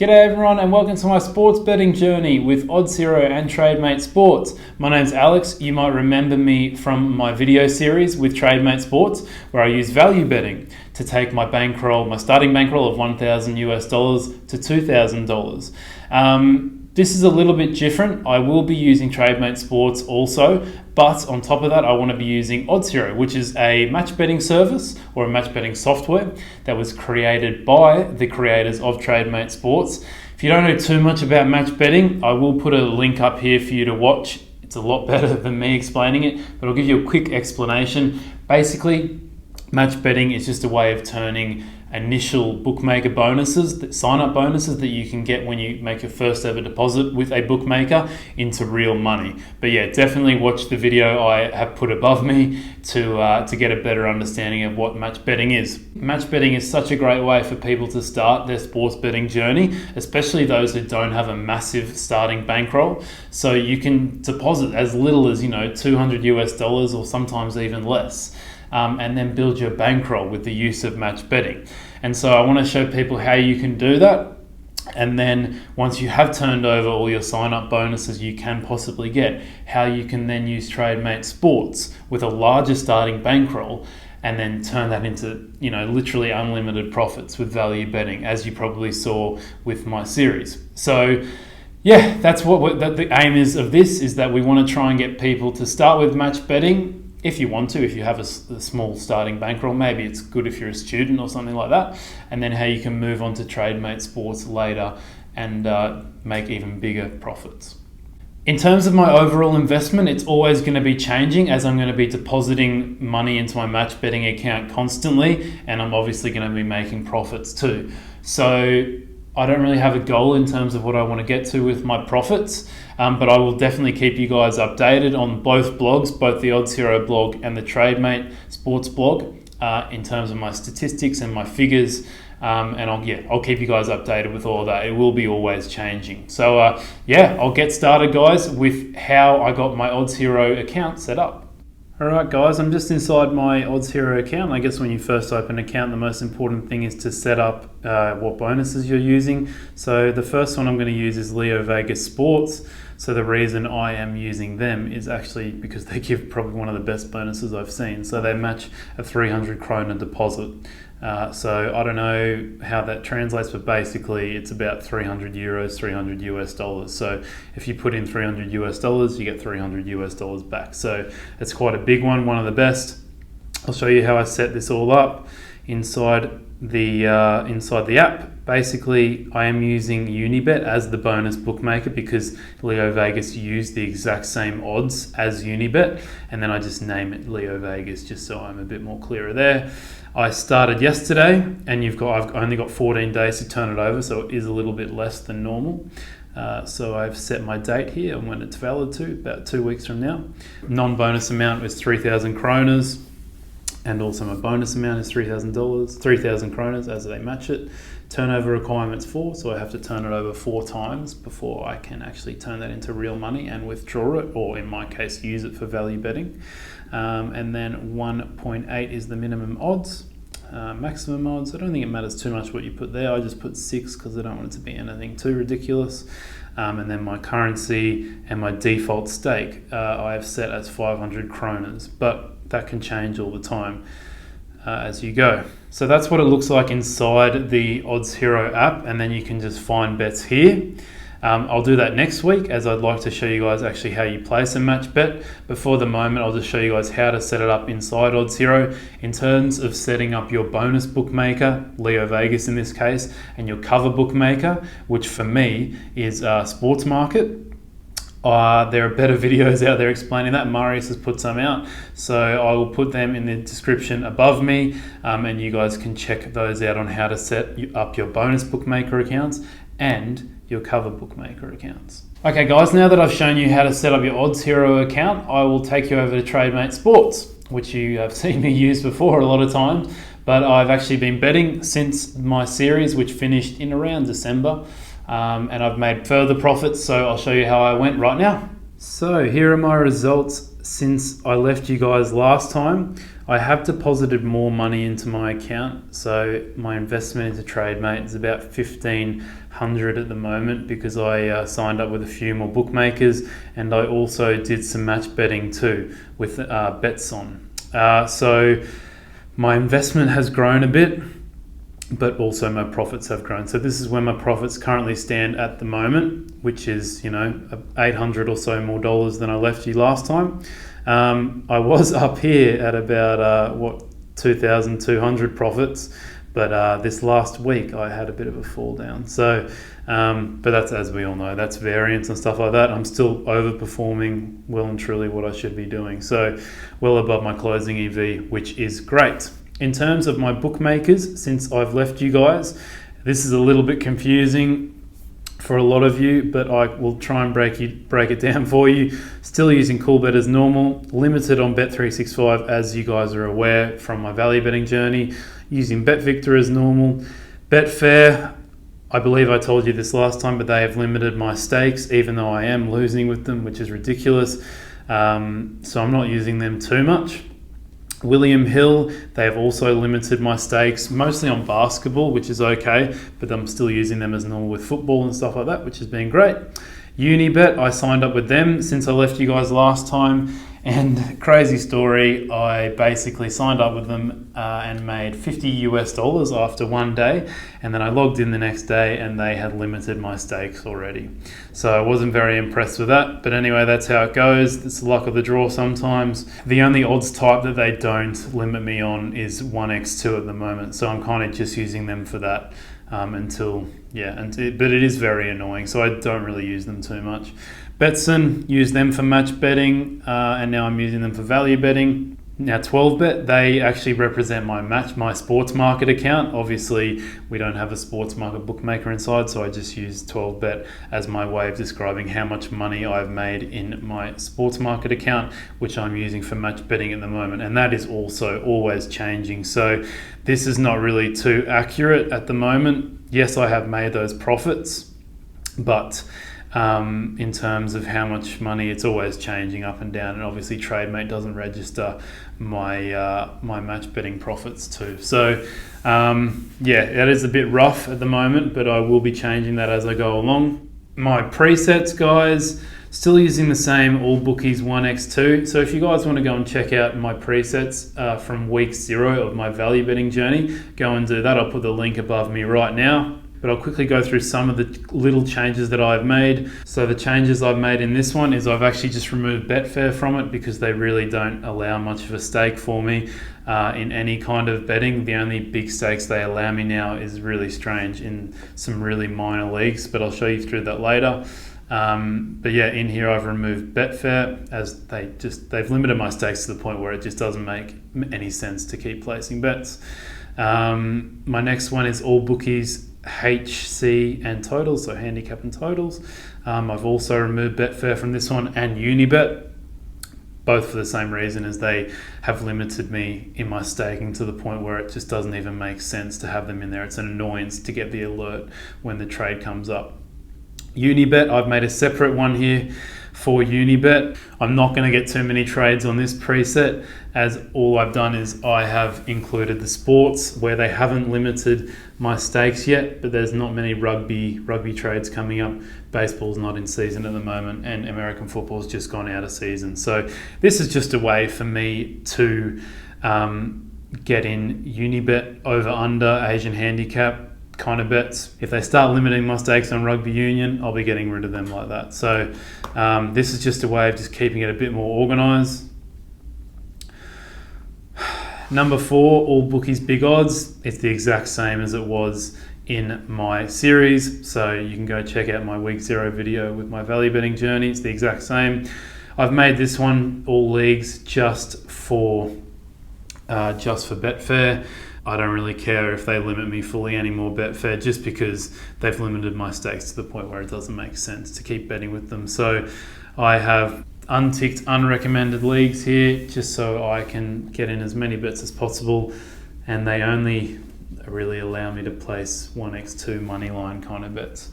G'day everyone and welcome to my sports betting journey with Oddshero and Trademate Sports. My name's Alex. You might remember me from my video series with Trademate Sports where I use value betting to take my bankroll, my starting bankroll of $1,000 to $2,000. This is a little bit different. I will be using Trademate Sports also, but on top of that, I want to be using Oddshero, which is a match betting service or a match betting software that was created by the creators of Trademate Sports. If you don't know too much about match betting, I will put a link up here for you to watch. It's a lot better than me explaining it, but I'll give you a quick explanation. Basically, match betting is just a way of turning initial bookmaker bonuses, sign-up bonuses that you can get when you make your first ever deposit with a bookmaker into real money. But yeah, definitely watch the video I have put above me to get a better understanding of what match betting is. Match betting is such a great way for people to start their sports betting journey, especially those who don't have a massive starting bankroll. So you can deposit as little as $200 or sometimes even less. And then build your bankroll with the use of match betting. And so I want to show people how you can do that. And then once you have turned over all your sign-up bonuses you can possibly get, how you can then use Trademate Sports with a larger starting bankroll and then turn that into, literally unlimited profits with value betting, as you probably saw with my series. So yeah, that's what the aim is of this, is that we want to try and get people to start with match betting. If you want to, if you have a small starting bankroll, maybe it's good if you're a student or something like that, and then how you can move on to Trademate Sports later and make even bigger profits. In terms of my overall investment, it's always going to be changing as I'm going to be depositing money into my match betting account constantly, and I'm obviously going to be making profits too. So I don't really have a goal in terms of what I want to get to with my profits, but I will definitely keep you guys updated on both blogs, both the Oddshero blog and the Trademate Sports blog, in terms of my statistics and my figures, and I'll keep you guys updated with all of that. It will be always changing. So I'll get started, guys, with how I got my Oddshero account set up. Alright guys, I'm just inside my Oddshero account. I guess when you first open an account, the most important thing is to set up what bonuses you're using. So the first one I'm going to use is Trademate Sports. So the reason I am using them is actually because they give probably one of the best bonuses I've seen. So they match a 300 krona deposit. So I don't know how that translates, but basically it's about 300 euros, $300. So if you put in $300, you get $300 back. So it's quite a big one of the best. I'll show you how I set this all up inside the app. Basically, I am using Unibet as the bonus bookmaker because Leo Vegas used the exact same odds as Unibet, and then I just name it Leo Vegas just so I'm a bit more clearer there. I started yesterday, and I've only got 14 days to turn it over, so it is a little bit less than normal. So I've set my date here and when it's valid to, about 2 weeks from now. Non-bonus amount is 3,000 kronas. And also my bonus amount is $3,000, 3,000 kronas as they match it. Turnover requirement's 4, so I have to turn it over 4 times before I can actually turn that into real money and withdraw it, or in my case, use it for value betting. And then 1.8 is the minimum odds. Maximum odds, I don't think it matters too much what you put there. I just put 6 because I don't want it to be anything too ridiculous. And then my currency and my default stake I have set as 500 kronas, but that can change all the time as you go. So that's what it looks like inside the Oddshero app, and then you can just find bets here. I'll do that next week, as I'd like to show you guys actually how you place a match bet. But for the moment, I'll just show you guys how to set it up inside Oddshero in terms of setting up your bonus bookmaker, Leo Vegas in this case, and your cover bookmaker, which for me is Sports Market. There are better videos out there explaining that. Marius has put some out, so I will put them in the description above me, and you guys can check those out on how to set up your bonus bookmaker accounts and your cover bookmaker accounts. Okay guys, now that I've shown you how to set up your Oddshero account, I will take you over to Trademate Sports, which you have seen me use before a lot of times, but I've actually been betting since my series, which finished in around December. And I've made further profits, so I'll show you how I went right now. So here are my results since I left you guys last time. I have deposited more money into my account, so my investment into Trademate is about $1,500 at the moment because I signed up with a few more bookmakers, and I also did some match betting too with bets on. So my investment has grown a bit, but also my profits have grown. So this is where my profits currently stand at the moment, which is, $800 or so more dollars than I left you last time. I was up here at about 2,200 profits, but this last week I had a bit of a fall down. So, but that's, as we all know, that's variance and stuff like that. I'm still overperforming well and truly what I should be doing. So well above my closing EV, which is great. In terms of my bookmakers, since I've left you guys, this is a little bit confusing for a lot of you, but I will try and break it down for you. Still using Coolbet as normal, limited on Bet365 as you guys are aware from my value betting journey, using BetVictor as normal. Betfair, I believe I told you this last time, but they have limited my stakes even though I am losing with them, which is ridiculous. So I'm not using them too much. William Hill, they have also limited my stakes, mostly on basketball, which is okay, but I'm still using them as normal with football and stuff like that, which has been great. Unibet, I signed up with them since I left you guys last time, and crazy story, I basically signed up with them and made $50 after one day, and then I logged in the next day and they had limited my stakes already. So I wasn't very impressed with that, but anyway, that's how it goes. It's the luck of the draw sometimes. The only odds type that they don't limit me on is 1x2 at the moment, so I'm kind of just using them for that. But it is very annoying, so I don't really use them too much. Betson, use them for match betting, and now I'm using them for value betting. Now 12bet, they actually represent my sports market account. Obviously, we don't have a sports market bookmaker inside, so I just use 12bet as my way of describing how much money I've made in my sports market account, which I'm using for match betting at the moment, and that is also always changing. So this is not really too accurate at the moment. Yes, I have made those profits, but in terms of how much money, it's always changing up and down, and obviously Trademate doesn't register my match betting profits too. So that is a bit rough at the moment, but I will be changing that as I go along. My presets, guys, still using the same all bookies 1x2. So if you guys want to go and check out my presets from week 0 of my value betting journey, go and do that. I'll put the link above me right now. But I'll quickly go through some of the little changes that I've made. So the changes I've made in this one is I've actually just removed Betfair from it because they really don't allow much of a stake for me in any kind of betting. The only big stakes they allow me now is really strange in some really minor leagues, but I'll show you through that later. But yeah, in here I've removed Betfair as they've limited my stakes to the point where it just doesn't make any sense to keep placing bets. My next one is all bookies HC and totals, so handicap and totals. I've also removed Betfair from this one and Unibet, both for the same reason, as they have limited me in my staking to the point where it just doesn't even make sense to have them in there. It's an annoyance to get the alert when the trade comes up. Unibet, I've made a separate one here for Unibet. I'm not going to get too many trades on this preset, as all I've done is I have included the sports where they haven't limited my stakes yet, but there's not many rugby trades coming up. Baseball's not in season at the moment, and American football's just gone out of season. So this is just a way for me to get in Unibet over under Asian handicap kind of bets. If they start limiting my stakes on rugby union, I'll be getting rid of them like that. So this is just a way of just keeping it a bit more organised. Number 4, all bookies big odds. It's the exact same as it was in my series, so you can go check out my week 0 video with my value betting journey. It's the exact same. I've made this one all leagues just for Betfair. I don't really care if they limit me fully anymore, Betfair, just because they've limited my stakes to the point where it doesn't make sense to keep betting with them. So I have unticked unrecommended leagues here just so I can get in as many bets as possible, and they only really allow me to place 1x2 money line kind of bets.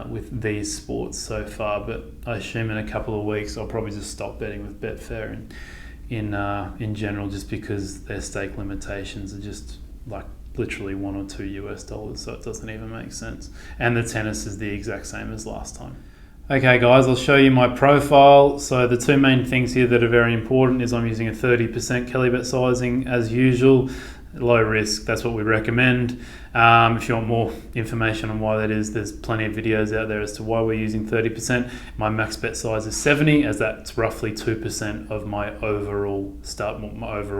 with these sports so far, but I assume in a couple of weeks I'll probably just stop betting with Betfair in general, just because their stake limitations are just like literally $1 or $2, so it doesn't even make sense. And the tennis is the exact same as last time. Okay guys, I'll show you my profile. So the two main things here that are very important is I'm using a 30% Kellybet sizing as usual. Low risk, that's what we recommend. If you want more information on why that is, there's plenty of videos out there as to why we're using 30%. My max bet size is 70, as that's roughly 2% of my overall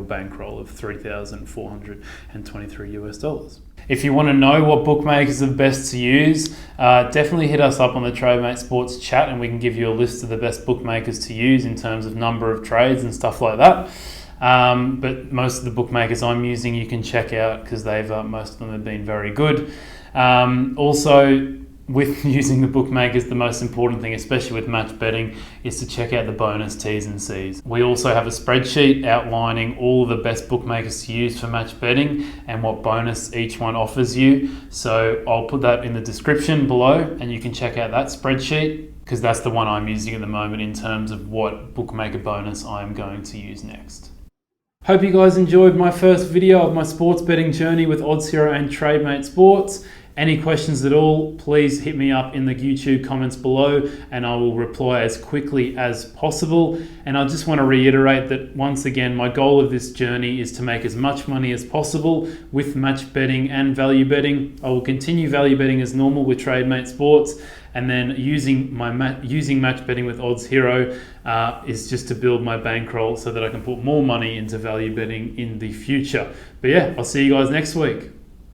bankroll of $3,423. If you want to know what bookmakers are best to use, definitely hit us up on the Trademate Sports chat and we can give you a list of the best bookmakers to use in terms of number of trades and stuff like that. But most of the bookmakers I'm using you can check out, because most of them have been very good. Also, with using the bookmakers, the most important thing, especially with match betting, is to check out the bonus T's and C's. We also have a spreadsheet outlining all of the best bookmakers to use for match betting and what bonus each one offers you. So I'll put that in the description below and you can check out that spreadsheet, because that's the one I'm using at the moment in terms of what bookmaker bonus I'm going to use next. Hope you guys enjoyed my first video of my sports betting journey with Oddshero and Trademate Sports. Any questions at all, please hit me up in the YouTube comments below and I will reply as quickly as possible. And I just want to reiterate that once again, my goal of this journey is to make as much money as possible with match betting and value betting. I will continue value betting as normal with Trademate Sports, and then using match betting with Oddshero is just to build my bankroll so that I can put more money into value betting in the future. But yeah, I'll see you guys next week.